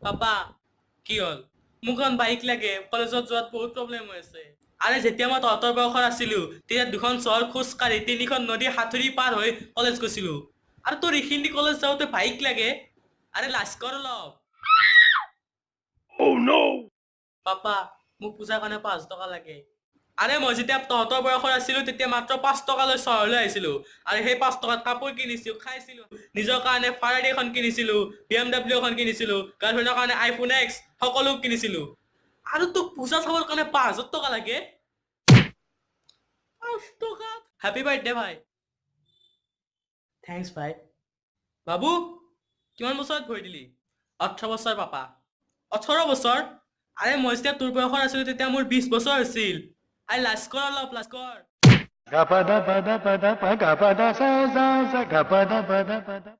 papa কি হল মুখন bike লাগে কলেজত যোৱাত বহুত প্ৰব্লেম হৈ আছে আৰে যেতিয়া মই তহঁতৰ বয়সৰ আছিলো তেতিয়া দুখন চহৰ খোজ কাঢ়ি তিনিখন নদী সাঁতুৰি পাৰ হৈ কলেজ গৈছিলো আৰু তোৰ এইখিনি কলেজ যাওঁতে বাইক লাগে আৰে লাজ কৰ অলপ পাপা মোক পূজাৰ কাৰণে 5 টকা লাগে আৰে মই যেতিয়া তহঁতৰ বয়সৰ আছিলো তেতিয়া মাত্ৰ 5 টকালৈ চহৰলৈ আহিছিলো আৰু সেই 5 টকাত কাপোৰ কিনিছিলো খাইছিলো নিজৰ কাৰণে ফাৰাৰী এখন কিনিছিলো BMW এখন কিনিছিলো গাৰ্লফ্ৰেণ্ডৰ কাৰণে আইফোন এক্স সকলো কিনিছিলো আৰু তোক পূজা চাবৰ কাৰণে 5,000 টকা লাগে 5 টকা হ্যাপি বাৰ্থডে ভাই থেংকছ ভাই বাবু কিমান বছৰত ভৰি দিলি 18 বছৰ পাপা 18 বছৰ আৰে মই যেতিয়া তোৰ বয়সৰ আছিলো তেতিয়া মোৰ 20 বছৰ হৈছিল আই লাজ কৰ অলপ লাজ কৰ Gapada pada pada pa gapada sa sa sa gapada pada pada